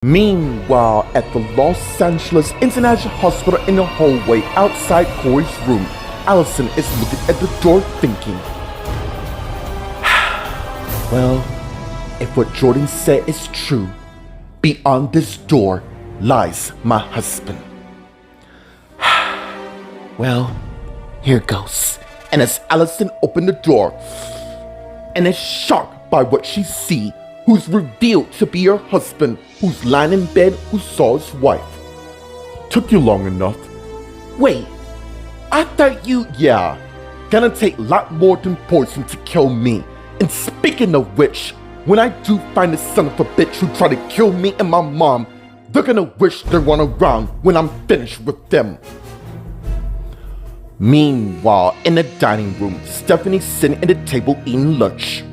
Meanwhile, at the Los Angeles International Hospital in the hallway outside Corey's room, Allison is looking at the door thinking, well, if what Jordan said is true, beyond this door lies my husband. Well, here goes. And as Allison opened the door and is shocked by what she sees, who's revealed to be her husband, who's lying in bed, who saw his wife. Took you long enough. Wait, I thought you... Yeah, gonna take a lot more than poison to kill me. And speaking of which, when I do find the son of a bitch who tried to kill me and my mom, they're gonna wish they weren't around when I'm finished with them. Meanwhile, in the dining room, Stephanie's sitting at the table eating lunch.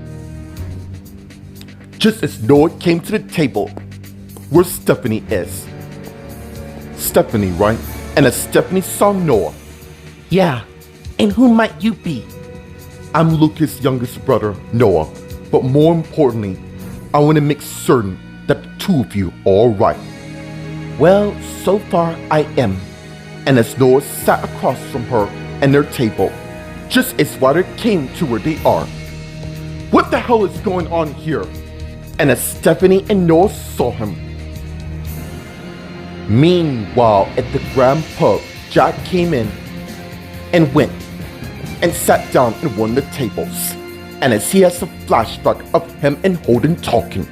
Just as Noah came to the table where Stephanie is. Stephanie, right? And as Stephanie saw Noah. Yeah, and who might you be? I'm Lucas' youngest brother, Noah. But more importantly, I want to make certain that the two of you are alright. Well, so far I am. And as Noah sat across from her and their table, just as Ryder came to where they are. What the hell is going on here? And as Stephanie and Noah saw him. Meanwhile, at the Grand Pub, Jack came in and went and sat down at one of the tables. And as he has a flashback of him and Holden talking,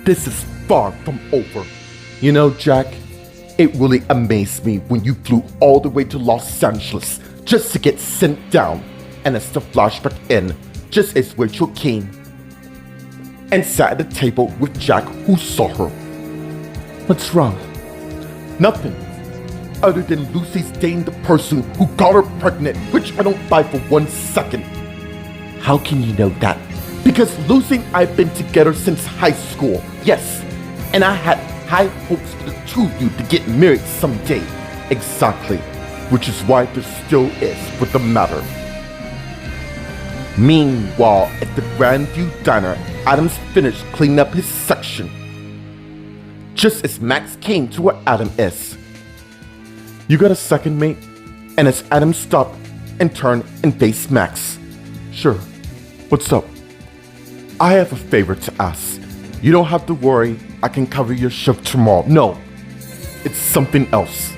this is far from over. You know, Jack, it really amazed me when you flew all the way to Los Angeles just to get sent down. And as the flashback ended, just as Rachel came and sat at the table with Jack, who saw her. What's wrong? Nothing. Other than Lucy's dating the person who got her pregnant, which I don't buy for 1 second. How can you know that? Because Lucy and I've been together since high school. Yes, and I had high hopes for the two of you to get married someday. Exactly. Which is why there still is for the matter. Meanwhile, at the Grandview Diner, Adam's finished cleaning up his section. Just as Max came to where Adam is. You got a second, mate? And as Adam stopped and turned and faced Max. Sure. What's up? I have a favor to ask. You don't have to worry. I can cover your shift tomorrow. No. It's something else.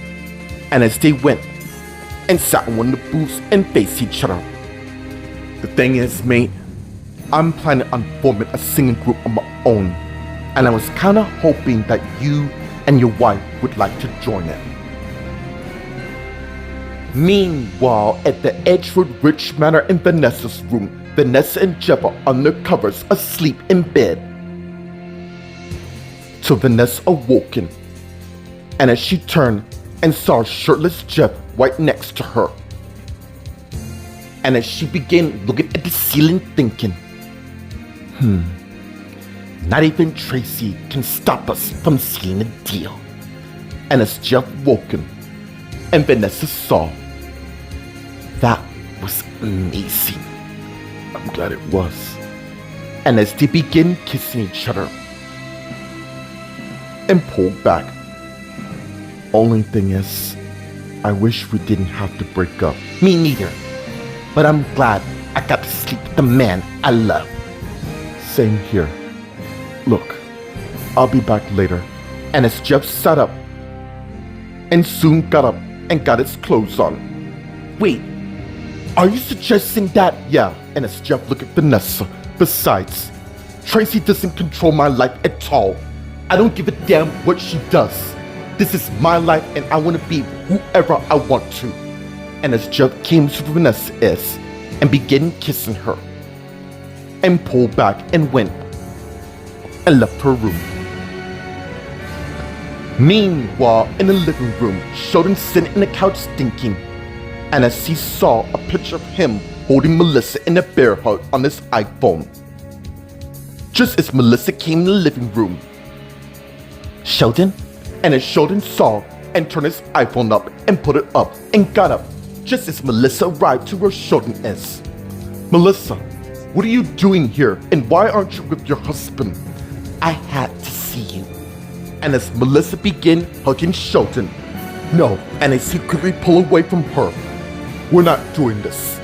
And as they went and sat in one of the booths and faced each other. The thing is, mate, I'm planning on forming a singing group of my own. And I was kinda hoping that you and your wife would like to join it. Meanwhile, at the Edgewood Rich Manor in Vanessa's room, Vanessa and Jeff are under covers asleep in bed. So Vanessa awoken, and as she turned and saw shirtless Jeff right next to her. And as she began looking at the ceiling thinking, not even Tracy can stop us from sealing a deal. And as Jeff woken and Vanessa saw, that was amazing. I'm glad it was. And as they begin kissing each other and pulled back. Only thing is, I wish we didn't have to break up. Me neither. But I'm glad I got to sleep with the man I love. Same here. Look, I'll be back later. And as Jeff sat up and soon got up and got his clothes on. Wait, are you suggesting that? Yeah, and as Jeff looked at Vanessa. Besides, Tracy doesn't control my life at all. I don't give a damn what she does. This is my life and I want to be whoever I want to. And as Jeff came to Vanessa is and began kissing her and pulled back and went and left her room. Meanwhile, in the living room, Sheldon sitting in the couch thinking, and as he saw a picture of him holding Melissa in a bear hug on his iPhone. Just as Melissa came in the living room, Sheldon? And as Sheldon saw and turned his iPhone up and put it up and got up, just as Melissa arrived to where Sheldon is. Melissa, what are you doing here and why aren't you with your husband? I had to see you. and as Melissa began hugging Shelton, no, and I secretly pull away from her. We're not doing this.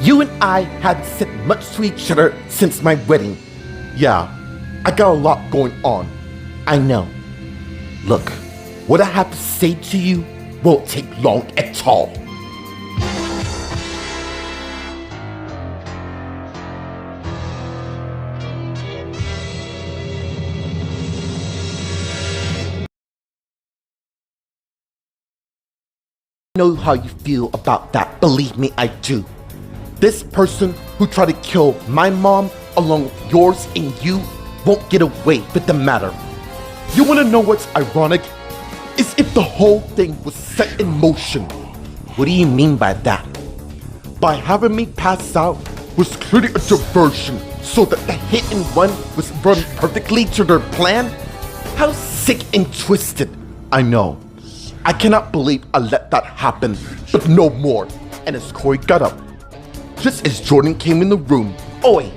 You and I haven't said much to each other since my wedding. Yeah, I got a lot going on. I know. Look, what I have to say to you won't take long at all. I know how you feel about that, believe me, I do. This person who tried to kill my mom along with yours and you won't get away with the matter. You wanna know what's ironic? Is if the whole thing was set in motion. What do you mean by that? By having me pass out was clearly a diversion so that the hit and run was run perfectly to their plan? How sick and twisted. I know. I cannot believe I let that happen, but no more. And as Corey got up, just as Jordan came in the room, oi,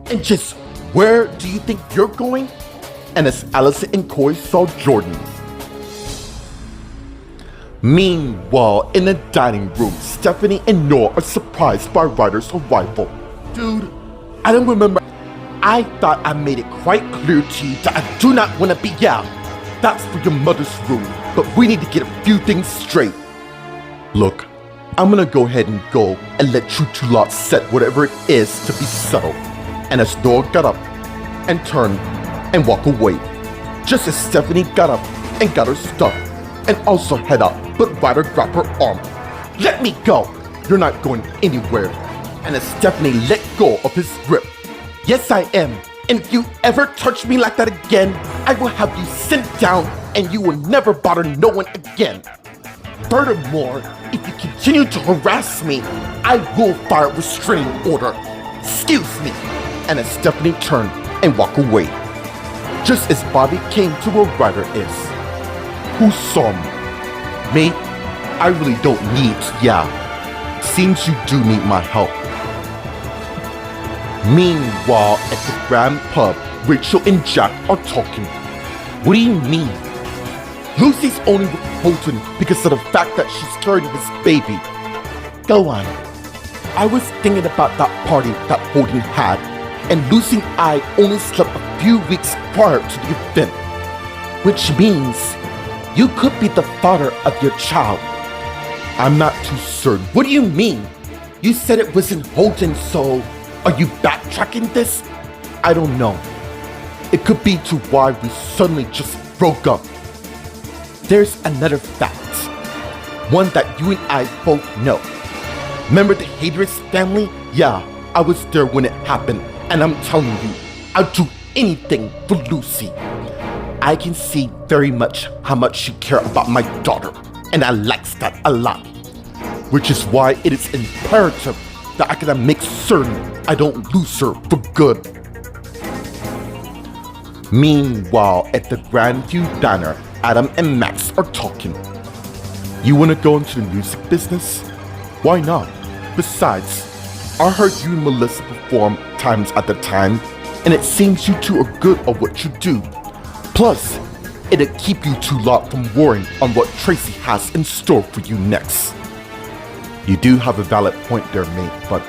and just where do you think you're going? And as Allison and Corey saw Jordan. Meanwhile, in the dining room, Stephanie and Noah are surprised by Ryder's arrival. Dude, I don't remember. I thought I made it quite clear to you that I do not want to be out. That's for your mother's room, but we need to get a few things straight. Look, I'm gonna go ahead and go and let you two lots set whatever it is to be settled. And as Noah got up and turned and walked away, just as Stephanie got up and got her stuff and also head out, but Ryder grabbed her arm. Let me go! You're not going anywhere. And as Stephanie let go of his grip, yes I am. And if you ever touch me like that again, I will have you sent down and you will never bother no one again. Furthermore, if you continue to harass me, I will fire a restraining order. Excuse me. And as Stephanie turned and walked away, just as Bobby came to where Ryder is. Who saw me? Me? I really don't need, yeah. Seems you do need my help. Meanwhile, at the Grand Pub, Rachel and Jack are talking. What do you mean? Lucy's only with Holden because of the fact that she's carrying his baby. Go on. I was thinking about that party that Holden had, and Lucy and I only slept a few weeks prior to the event. Which means you could be the father of your child. I'm not too certain. What do you mean? You said it wasn't Holden, so are you backtracking this? I don't know. It could be to why we suddenly just broke up. There's another fact. One that you and I both know. Remember the Hadris family? Yeah, I was there when it happened, and I'm telling you, I'd do anything for Lucy. I can see very much how much you care about my daughter, and I likes that a lot. Which is why it is imperative that I gotta make certain I don't lose her for good. Meanwhile, at the Grandview Diner, Adam and Max are talking. You wanna go into the music business? Why not? Besides, I heard you and Melissa perform times at the time, and it seems you two are good at what you do. Plus, it'll keep you two lot from worrying on what Tracy has in store for you next. You do have a valid point there, mate, but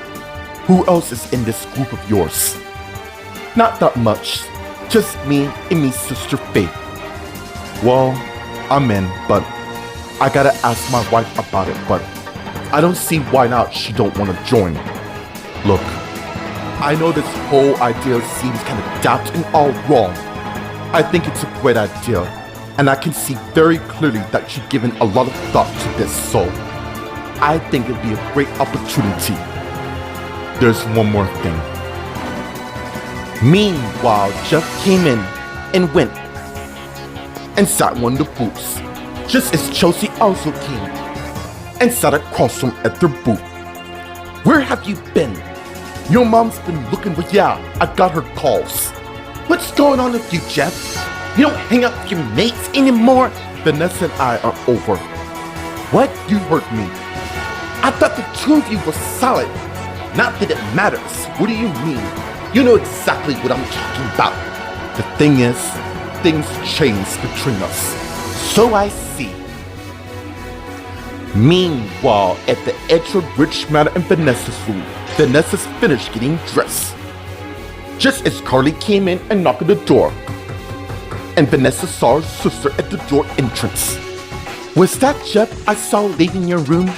who else is in this group of yours? Not that much. Just me and me sister Faith. Well, I'm in, but I gotta ask my wife about it, but I don't see why not she don't want to join. Look, I know this whole idea seems kind of daft and all wrong. I think it's a great idea, and I can see very clearly that you've given a lot of thought to this, so I think it'd be a great opportunity. There's one more thing. Meanwhile, Jeff came in and went and sat in one of the booths, just as Chelsea also came and sat across from at their booth. Where have you been? Your mom's been looking, but yeah, I got her calls. What's going on with you, Jeff? You don't hang out with your mates anymore? Vanessa and I are over. What? You heard me. I thought the two of you were solid. Not that it matters. What do you mean? You know exactly what I'm talking about. The thing is, things changed between us. So I see. Meanwhile, at the edge of Rich Matter and Vanessa's room, Vanessa's finished getting dressed. Just as Carly came in and knocked at the door, and Vanessa saw her sister at the door entrance. Was that Jeff I saw leaving your room?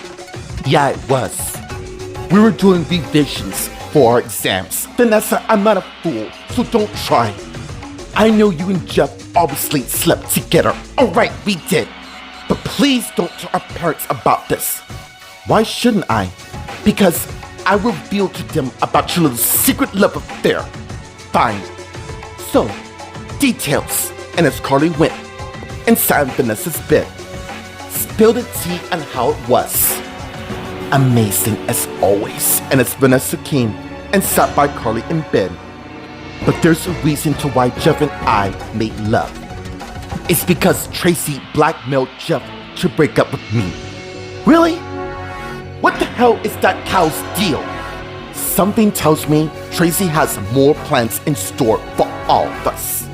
Yeah, it was. We were doing revisions for our exams. Vanessa, I'm not a fool, so don't try. I know you and Jeff obviously slept together. Alright, we did. But please don't tell our parents about this. Why shouldn't I? Because I revealed to them about your little secret love affair. Fine. So, details. And as Carly went and sat in Vanessa's bed, spilled the tea on how it was. Amazing as always. And as Vanessa came and sat by Carly in bed, but there's a reason to why Jeff and I made love. It's because Tracy blackmailed Jeff to break up with me. Really? What the hell is that cow's deal? Something tells me Tracy has more plans in store for all of us.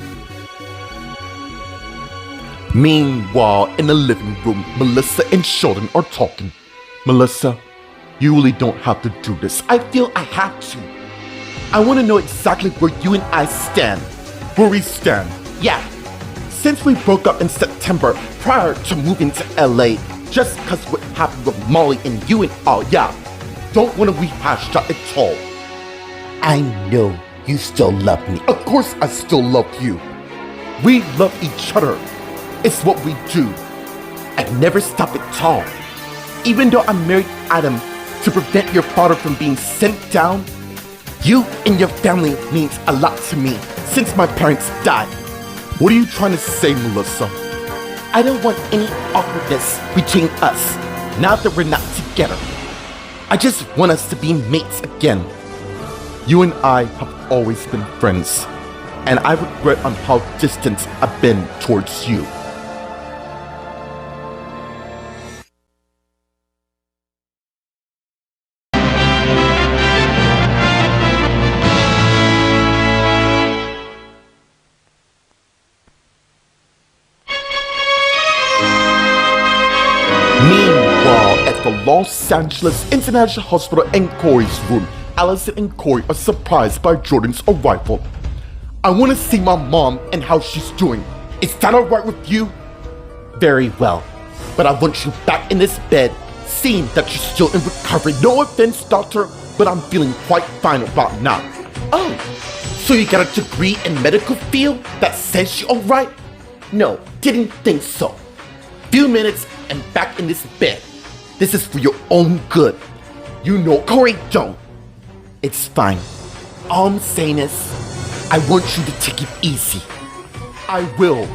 Meanwhile, in the living room, Melissa and Sheldon are talking. Melissa, you really don't have to do this. I feel I have to. I want to know exactly where you and I stand. Where we stand? Yeah. Since we broke up in September prior to moving to LA, just because what happened with Molly and you and all, yeah. Don't want to rehash that at all. I know you still love me. Of course I still love you. We love each other. It's what we do. I'd never stop at all. Even though I married Adam to prevent your father from being sent down, you and your family means a lot to me since my parents died. What are you trying to say, Melissa? I don't want any awkwardness between us now that we're not together. I just want us to be mates again. You and I have always been friends, and I regret on how distant I've been towards you. The Los Angeles International Hospital in Corey's room, Allison and Corey are surprised by Jordan's arrival. I want to see my mom and how she's doing. Is that alright with you? Very well. But I want you back in this bed, seeing that you're still in recovery. No offense, doctor, but I'm feeling quite fine about now. Oh, so you got a degree in medical field that says you're alright? No, didn't think so. Few minutes and back in this bed. This is for your own good. You know, Corey, don't. It's fine. All I'm saying is, I want you to take it easy. I will.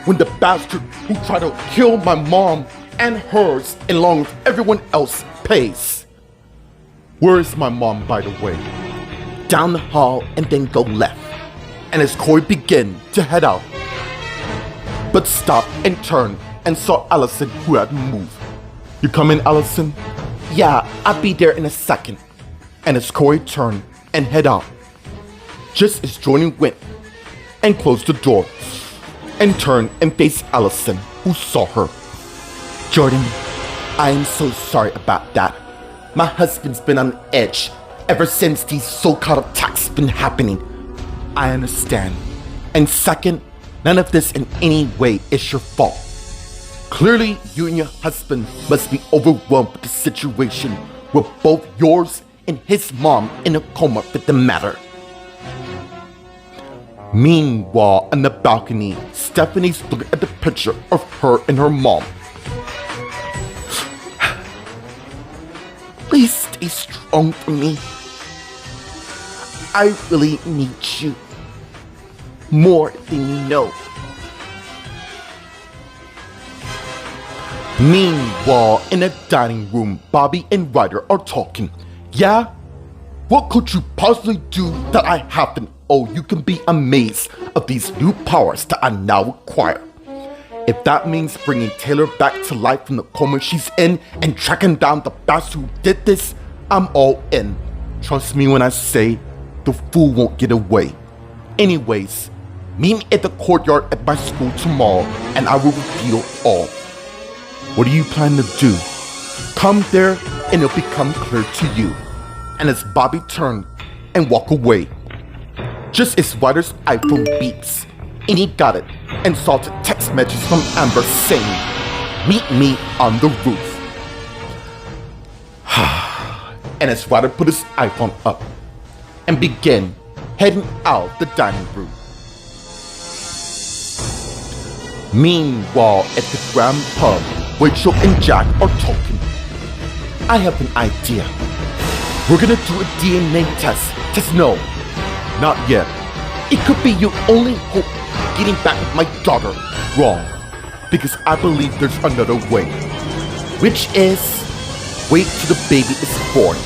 When the bastard who tried to kill my mom and hers, along with everyone else, pays. Where is my mom, by the way? Down the hall and then go left. And as Corey began to head out, but stopped and turned and saw Allison who had moved. You coming, Allison? Yeah, I'll be there in a second. And as Corey turned and head out, just as Jordan went and closed the door and turned and faced Allison, who saw her. Jordan, I am so sorry about that. My husband's been on edge ever since these so-called attacks been happening. I understand. And second, none of this in any way is your fault. Clearly, you and your husband must be overwhelmed with the situation with both yours and his mom in a coma for the matter. Meanwhile, on the balcony, Stephanie's looking at the picture of her and her mom. Please stay strong for me. I really need you. More than you know. Meanwhile, in the dining room, Bobby and Ryder are talking. Yeah? What could you possibly do that I haven't? Oh, you can be amazed of these new powers that I now acquire. If that means bringing Taylor back to life from the coma she's in and tracking down the bastard who did this, I'm all in. Trust me when I say the fool won't get away. Anyways, Meet me at the courtyard at my school tomorrow and I will reveal all. What do you plan to do? Come there and it'll become clear to you. And as Bobby turned and walked away, just as Ryder's iPhone beeps, and he got it and saw the text message from Amber saying, "Meet me on the roof." And as Ryder put his iPhone up and began heading out the dining room. Meanwhile, at the Grand Pub, Rachel and Jack are talking. I have an idea. We're gonna do a DNA test. Just no, not yet. It could be your only hope of getting back with my daughter. Wrong, because I believe there's another way. Which is, wait till the baby is born.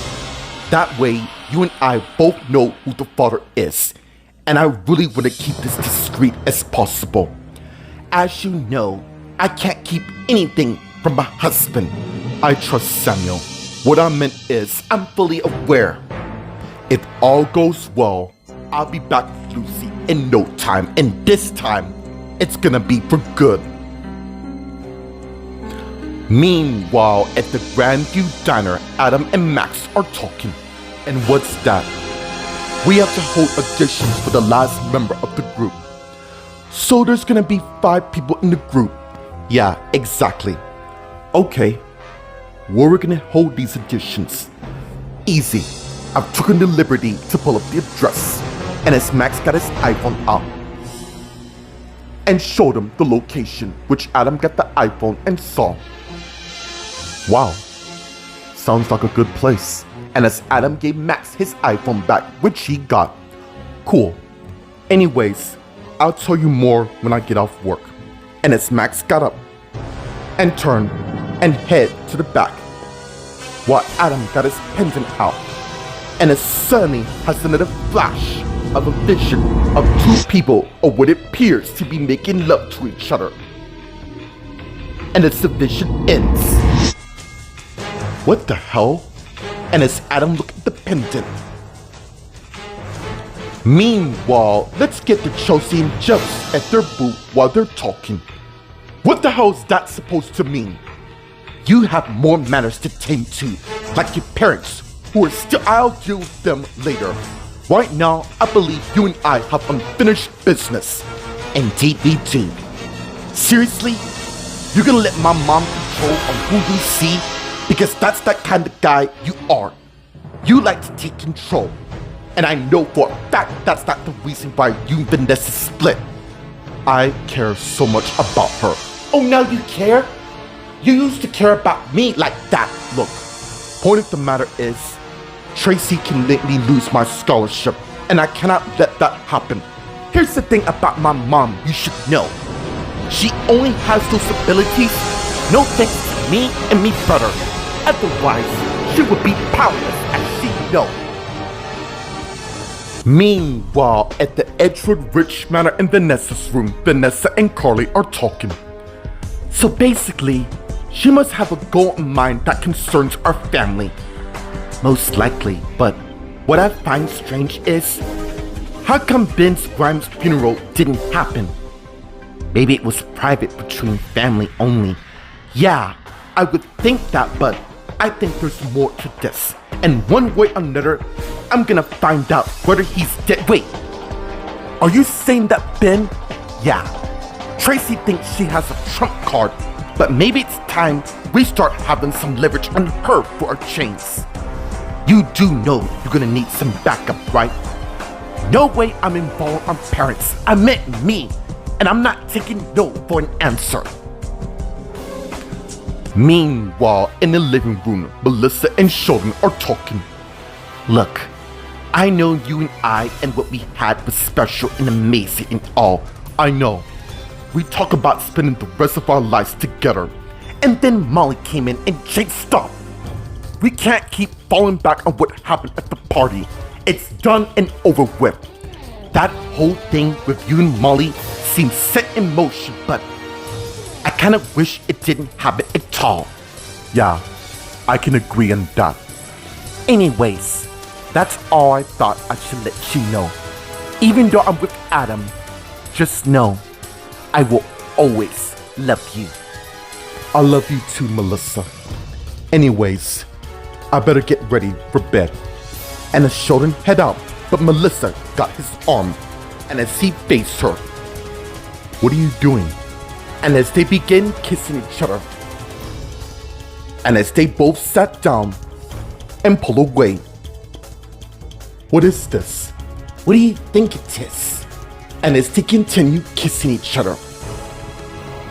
That way, you and I both know who the father is. And I really want to keep this discreet as possible. As you know, I can't keep anything from my husband. I trust Samuel. What I meant is, I'm fully aware. If all goes well, I'll be back with Lucy in no time, and this time, it's gonna be for good. Meanwhile, at the Grandview Diner, Adam and Max are talking. And what's that? We have to hold auditions for the last member of the group. So there's gonna be 5 people in the group. Yeah, exactly. Okay, where we're gonna hold these auditions? Easy. I've taken the liberty to pull up the address. And as Max got his iPhone out and showed him the location, which Adam got the iPhone and saw. Wow, sounds like a good place. And as Adam gave Max his iPhone back, which he got. Cool. Anyways, I'll tell you more when I get off work. And as Max got up and turned and head to the back, while Adam got his pendant out, and as suddenly has another flash of a vision of 2 people or what appears to be making love to each other. And as the vision ends. What the hell? And as Adam looked at the pendant. Meanwhile, let's get to Chelsea and Jess at their booth while they're talking. What the hell is that supposed to mean? You have more manners to tend to, like your parents, who are still. I'll deal with them later. Right now, I believe you and I have unfinished business. Indeed we do. Seriously? You're gonna let my mom control on who you see? Because that's that kind of guy you are. You like to take control. And I know for a fact that's not the reason why you and Vanessa split. I care so much about her. Oh, now you care? You used to care about me like that. Look, point of the matter is, Tracy can let me lose my scholarship, and I cannot let that happen. Here's the thing about my mom you should know. She only has those abilities, no thanks to me and me brother. Otherwise, she would be powerless as she knows. Meanwhile, at the Edgewood Rich Manor in Vanessa's room, Vanessa and Carly are talking. So basically, she must have a goal in mind that concerns our family. Most likely, but what I find strange is, how come Ben's Grimes' funeral didn't happen? Maybe it was private between family only. Yeah, I would think that, but I think there's more to this. And one way or another, I'm gonna find out whether he's dead. Wait, are you saying that Ben? Yeah, Tracy thinks she has a trump card, but maybe it's time we start having some leverage on her for our chains. You do know you're gonna need some backup, right? No way I'm involved on parents. I meant me, and I'm not taking no for an answer. Meanwhile, in the living room, Melissa and Sheldon are talking. Look, I know you and I and what we had was special and amazing and all. I know. We talk about spending the rest of our lives together. And then Molly came in and Jake stopped. We can't keep falling back on what happened at the party. It's done and over with. That whole thing with you and Molly seems set in motion, but I kind of wish it didn't happen at all. Yeah, I can agree on that. Anyways, that's all I thought I should let you know. Even though I'm with Adam, Just know, I will always love you. I love you too, Melissa. Anyways, I better get ready for bed. And as Sheldon head out, but Melissa got his arm, and as he faced her, "What are you doing?" And as they began kissing each other, and as they both sat down and pulled away, "What is this? What do you think it is?" And as they continued kissing each other,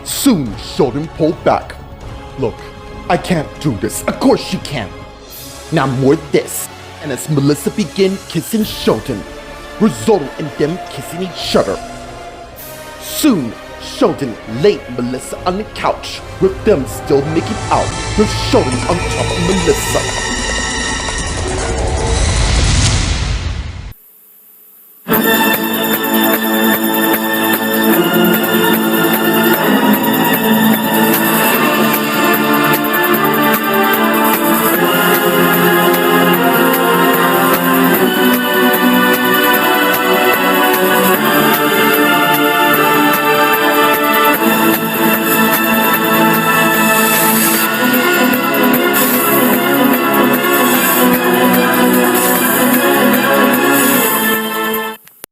soon Sheldon pulled back. "Look, I can't do this." "Of course you can. Now more this." And as Melissa began kissing Sheldon, resulting in them kissing each other, soon Sheldon laid Melissa on the couch with them still making out with Sheldon on top of Melissa.